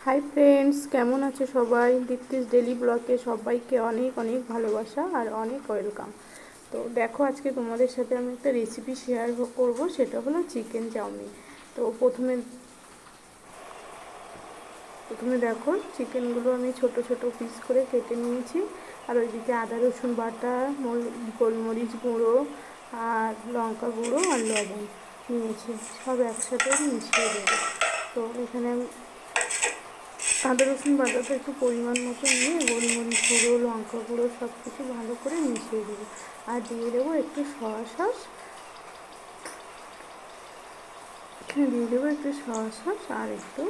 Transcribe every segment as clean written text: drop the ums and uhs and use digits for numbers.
Hi friends, কেমন আছে সবাই? দীপ্তিস ডেলি ব্লগে সবাইকে অনেক অনেক ভালোবাসা আর অনেক ওয়েলকাম। তো দেখো, আজকে তোমাদের সাথে আমি একটা রেসিপি শেয়ার করব, সেটা হলো চিকেন চাউমিন। তো প্রথমে দেখো, চিকেনগুলো আমি ছোট ছোট পিস করে কেটে নিয়েছি। আর ওইদিকে আদা রসুন বাটা, গোলমরিচ গুঁড়ো আর লঙ্কা গুঁড়ো আর লবণ নিয়েছি, সব একসাথে মিশিয়ে দেবো। তো এখানে আদা রসুন বাটাটা একটু পরিমাণ মতো নিয়ে গোলমরিচ গুঁড়ো, লঙ্কা গুঁড়ো সব কিছু ভালো করে মিশিয়ে দেবো। আর দিয়ে দেবো একটু সয়া সস, আর একটু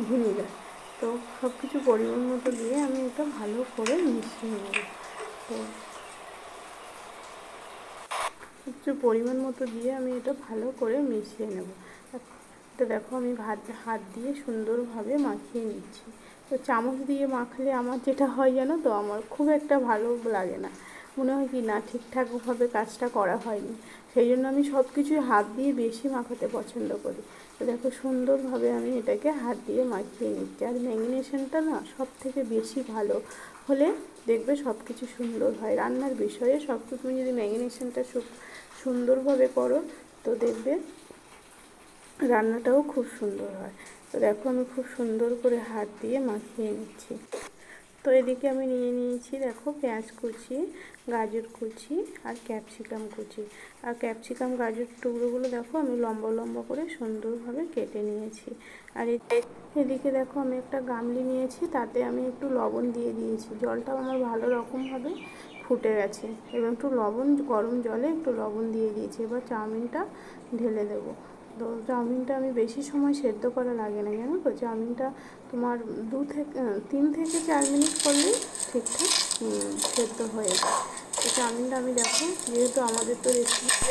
ভিনিগার। তো সব কিছু পরিমাণ মতো দিয়ে আমি এটা ভালো করে মিশিয়ে নেব। তো একটু পরিমাণ মতো দিয়ে আমি এটা ভালো করে মিশিয়ে নেব। তো দেখো, আমি হাত দিয়ে সুন্দরভাবে মাখিয়ে নিচ্ছি। তো চামচ দিয়ে মাখলে আমার যেটা হয় জানো তো, আমার খুব একটা ভালো লাগে না, মনে হয় কি না ঠিকঠাকভাবে কাজটা করা হয়নি। সেই জন্য আমি সব কিছুই হাত দিয়ে বেশি মাখাতে পছন্দ করি। তো দেখো, সুন্দরভাবে আমি এটাকে হাত দিয়ে মাখিয়ে নিচ্ছি। আর ম্যারিনেশনটা না সব থেকে বেশি ভালো হলে দেখবে সব কিছু সুন্দর হয়। রান্নার বিষয়ে সব কিছু তুমি যদি ম্যারিনেশনটা সুন্দরভাবে করো, তো দেখবে রান্নাটাও খুব সুন্দর হয়। তো দেখো, আমি খুব সুন্দর করে হাত দিয়ে মাখিয়ে নিচ্ছি। তো এদিকে আমি নিয়ে নিয়েছি, দেখো, পেঁয়াজ কুচি, গাজর কুচি আর ক্যাপসিকাম কুচি। আর ক্যাপসিকাম গাজর টুকরোগুলো দেখো আমি লম্বা লম্বা করে সুন্দরভাবে কেটে নিয়েছি। আর এদিকে দেখো, আমি একটা গামলি নিয়েছি, তাতে আমি একটু লবণ দিয়ে দিয়েছি। জলটা আমার ভালো রকমভাবে ফুটে গেছে এবং একটু লবণ, গরম জলে একটু লবণ দিয়ে দিয়েছি। এবার চাউমিনটা ঢেলে দেবো। তো চাউমিনটা আমি বেশি সময় সেদ্ধ করা লাগে না, জানো তো। চাউমিনটা তোমার 3 থেকে 4 মিনিট করলেই ঠিকঠাক সেদ্ধ হয়ে যায়। তো চাউমিনটা আমি দেখো, যেহেতু আমাদের তো রেসিপি,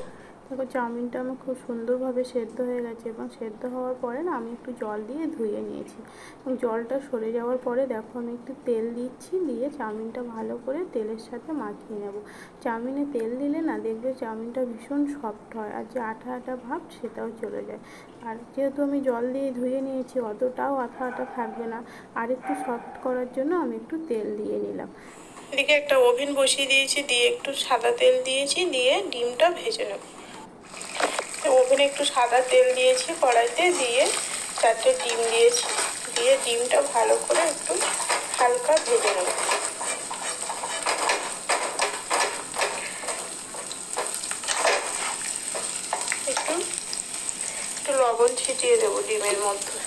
দেখো চাউমিনটা আমার খুব সুন্দরভাবে সেদ্ধ হয়ে গেছে। এবং সেদ্ধ হওয়ার পরে না আমি একটু জল দিয়ে ধুয়ে নিয়েছি। এবং জলটা সরে যাওয়ার পরে দেখো আমি একটু তেল দিচ্ছি, দিয়ে চাউমিনটা ভালো করে তেলের সাথে মাখিয়ে নেব। চাউমিনে তেল দিলে না দেখবে চাউমিনটা ভীষণ সফট হয়, আর যে আঠা আঠা ভাব সেটাও চলে যায়। আর যেহেতু আমি জল দিয়ে ধুয়ে নিয়েছি, অতটাও আঠা আঠা থাকবে না। আর একটু সফট করার জন্য আমি একটু তেল দিয়ে নিলাম। এদিকে একটা ওভেন বসিয়ে দিয়েছি, দিয়ে একটু সাদা তেল দিয়েছি, দিয়ে ডিমটা ভেজে নেব। ওভেনে একটু সাদা তেল দিয়েছি, কড়াইতে দিয়ে 4টে ডিম দিয়েছি, দিয়ে ডিমটা ভালো করে একটু হালকা ভেজে নেব। একটু একটু লবণ ছিটিয়ে দেবো ডিমের মধ্যে।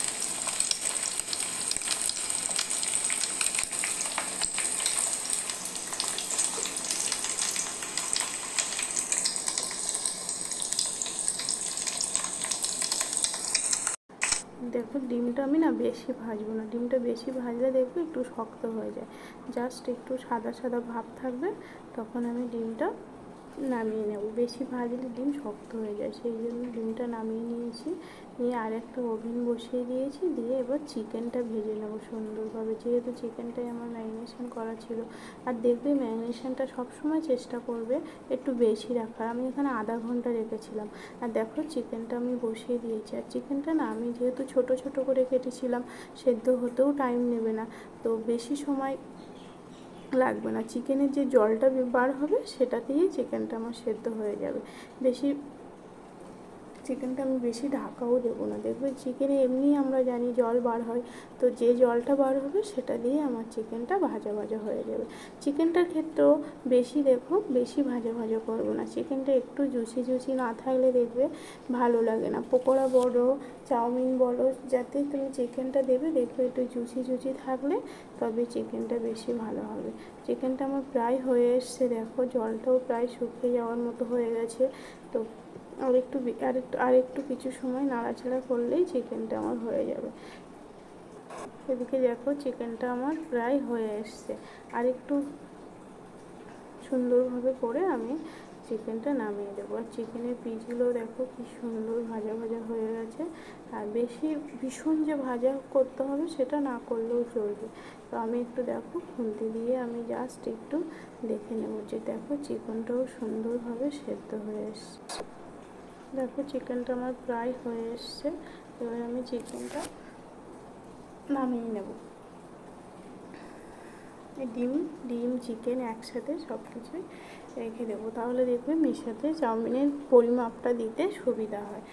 দেখো, ডিমটা আমি না বেশি ভাজবো না, ডিমটা বেশি ভাজলে দেখবে একটু শক্ত হয়ে যায়। জাস্ট একটু সাদা সাদা ভাব থাকবে, তখন আমি ডিমটা নামিয়ে নেব। বেশি ভাজলে ডিম শক্ত হয়ে যায়, সেই জন্য ডিমটা নামিয়ে নিয়েছি। নিয়ে আরেকটা ওভেন বসিয়ে দিয়েছি, দিয়ে এবার চিকেনটা ভেজে নেব সুন্দরভাবে, যেহেতু চিকেনটাই আমার ম্যারিনেশন করা ছিল। আর দেখবে ম্যারিনেশনটা সবসময় চেষ্টা করবে একটু বেশি রাখার। আমি এখানে আধা ঘন্টা রেখেছিলাম। আর দেখো, চিকেনটা আমি বসিয়ে দিয়েছি। আর চিকেনটা না আমি যেহেতু ছোট ছোট করে কেটেছিলাম, সেদ্ধ হতেও টাইম নেবে না, তো বেশি সময় লাগবে না। চিকেনের যে জলটা বার হবে সেটাতেই চিকেনটা আমার সেদ্ধ হয়ে যাবে। চিকেনটা আমি বেশি ঢাকাও দেবো না। দেখবে চিকেনে এমনি আমরা জানি জল বার হয়, তো যে জলটা বার হবে সেটা দিয়ে আমার চিকেনটা ভাজা ভাজা হয়ে যাবে। চিকেনটার ক্ষেত্রেও বেশি ভাজা ভাজা করবো না। চিকেনটা একটু জুসি জুসি না থাকলে দেখবে ভালো লাগে না। পকোড়া বলো, চাউমিন বলো, যাতে তুমি চিকেনটা দেবে দেখবে একটু জুসি জুসি থাকলে তবে চিকেনটা বেশি ভালো হবে। চিকেনটা আমার প্রায় হয়ে এসছে, দেখো জলটাও প্রায় শুকিয়ে যাওয়ার মতো হয়ে গেছে। তো আর একটু কিছু সময় নাড়াচাড়া করলেই চিকেনটা আমার হয়ে যাবে। এদিকে দেখো, চিকেনটা আমার প্রায় হয়ে এসছে। আর একটু সুন্দরভাবে করে আমি চিকেনটা নামিয়ে দেবো। আর চিকেনের পিসগুলো দেখো কি সুন্দর ভাজা ভাজা হয়ে গেছে। আর বেশি ভীষণ যে ভাজা করতে হবে সেটা না করলেও চলবে। তো আমি একটু দেখো খুন্তি দিয়ে আমি জাস্ট একটু দেখে নেব যে দেখো চিকেনটাও সুন্দরভাবে সেদ্ধ হয়ে এসছে। দেখো চিকেনটা আমার প্রায় হয়ে এসছে। এবার আমি চিকেনটা নামিয়ে নেব। ডিম ডিম চিকেন একসাথে সব কিছুই রেখে দেবো, তাহলে দেখবে মেশাতে চাউমিনের পরিমাপটা দিতে সুবিধা হয়।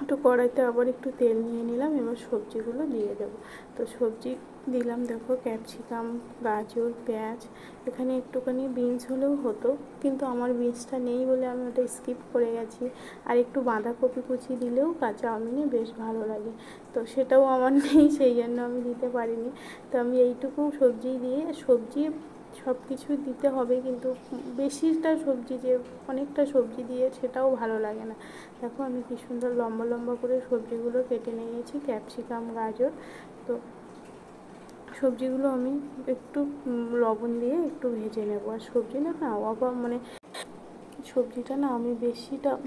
একটু কড়াইতে আবার একটু তেল নিয়ে নিলাম, এবার সবজিগুলো দিয়ে দেবো। তো সবজি দিলাম, দেখো ক্যাপসিকাম, গাজর, পেঁয়াজ, এখানে একটুখানি বিনস হলেও হতো, কিন্তু আমার বিনসটা নেই বলে আমি ওটা স্কিপ করে গেছি। আর একটু বাঁধাকপি কুচি দিলেও চাউমিনে বেশ ভালো লাগে, তো সেটাও আমার নেই, সেই জন্য আমি দিতে পারিনি। তো আমি এইটুকু সবজি দিয়ে, সবজি সব কিছু দিতে হবে, কিন্তু বেশিটা সবজি যে অনেকটা সবজি দিয়ে সেটাও ভালো লাগে না। দেখো আমি কি সুন্দর লম্বা লম্বা করে সবজিগুলো কেটে নিয়েছি, ক্যাপসিকাম, গাজর। তো সবজিগুলো আমি একটু লবণ দিয়ে একটু ভেজে নেব। আর সবজি না মানে সবজিটা না আমি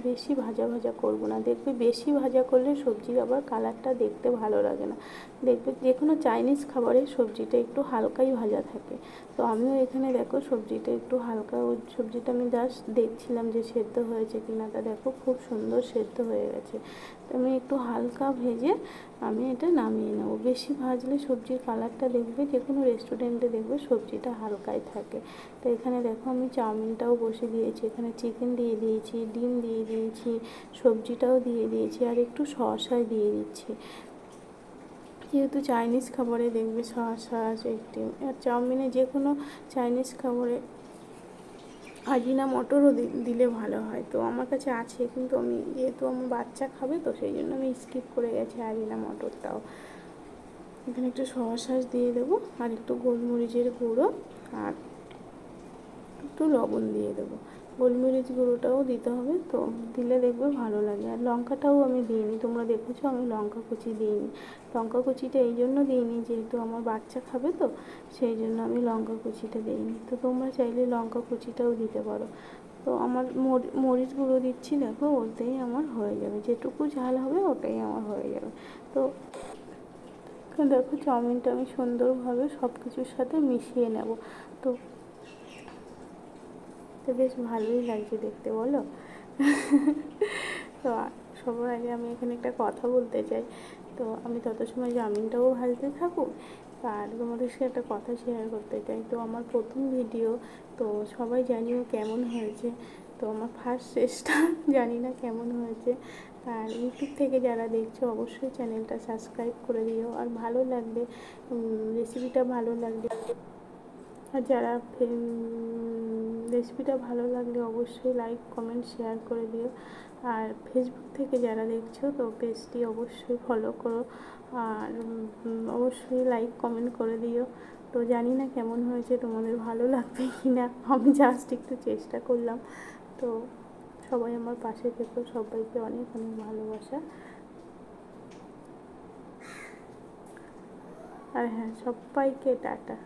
বেশি ভাজা ভাজা করবো না, দেখবে বেশি ভাজা করলে সবজির আবার কালারটা দেখতে ভালো লাগে না। দেখবে যে কোনো চাইনিজ খাবারে সবজিটা একটু হালকাই ভাজা থাকে। তো আমিও এখানে দেখো সবজিটা একটু হালকা, ওই সবজিটা আমি জাস্ট দেখছিলাম যে সেদ্ধ হয়েছে কিনা, তা দেখো খুব সুন্দর সেদ্ধ হয়ে গেছে। তো আমি একটু হালকা ভেজে আমি এটা নামিয়ে নেবো। বেশি ভাজলে সবজির কালারটা দেখবে, যে কোনো রেস্টুরেন্টে দেখবে সবজিটা হালকাই থাকে। তো এখানে দেখো আমি চাউমিনটাও বসে দিয়েছি, এখানে চিকেন দিয়ে দিয়েছি, ডিম দিয়ে দিয়েছি, সবজিটাও দিয়ে দিয়েছি, আর একটু সসা দিয়ে দিচ্ছি, যেহেতু চাইনিজ খাবারে দেখবে সস একটু। আর চাউমিনে যে কোনো চাইনিজ খাবারে আজিনামোটোরও দিলে ভালো হয়। তো আমার কাছে আছে, কিন্তু আমি যেহেতু আমার বাচ্চা খাবে, তো সেই জন্য আমি স্কিপ করে গেছি আজিনামোটোরটাও। এখানে একটু সস দিয়ে দেবো, আর একটু গোলমরিচের গুঁড়ো, আর একটু লবণ দিয়ে দেবো। গোলমরিচ গুঁড়োটাও দিতে হবে, তো দিলে দেখবে ভালো লাগে। আর লঙ্কাটাও আমি দিইনি, তোমরা দেখেছো আমি লঙ্কা কুচি দিইনি। লঙ্কা কুচিটা এই জন্য দিইনি, যেহেতু আমার বাচ্চা খাবে, তো সেই জন্য আমি লঙ্কা কুচিটা দিইনি। তো তোমরা চাইলে লঙ্কা কুচিটাও দিতে পারো। তো আমার মরিচ গুঁড়ো দিচ্ছি, দেখো ওতেই আমার হয়ে যাবে, যেটুকু ঝাল হবে ওটাই আমার হয়ে যাবে। তো দেখো চাউমিনটা আমি সুন্দরভাবে সব কিছুর সাথে মিশিয়ে নেব। তো তো বেশ ভালোই লাগছে দেখতে, বলো? তো সবার আগে আমি এখানে একটা কথা বলতে চাই। তো আমি তত সময় চাউমিনটাও ভাজতে থাকুক, আর তোমাদের সাথে একটা কথা শেয়ার করতে চাই। তো আমার প্রথম ভিডিও, তো সবাই জানিও কেমন হয়েছে। তো আমার ফার্স্ট চেষ্টা, জানি না কেমন হয়েছে। আর ইউটিউব থেকে যারা দেখছো অবশ্যই চ্যানেলটা সাবস্ক্রাইব করে দিও, আর ভালো লাগবে, রেসিপিটা ভালো লাগবে, আর যারা রেসিপিটা ভালো লাগলে অবশ্যই লাইক কমেন্ট শেয়ার করে দিও। আর ফেসবুক থেকে যারা দেখছো, তো পেজটি অবশ্যই ফলো করো, আর অবশ্যই লাইক কমেন্ট করে দিও। তো জানি না কেমন হয়েছে, তোমাদের ভালো লাগবে কি না, আমি জাস্ট একটু চেষ্টা করলাম। তো সবাই আমার পাশে থেকো, সবাইকে অনেক অনেক ভালোবাসা। আর হ্যাঁ, সবাইকে টাটা।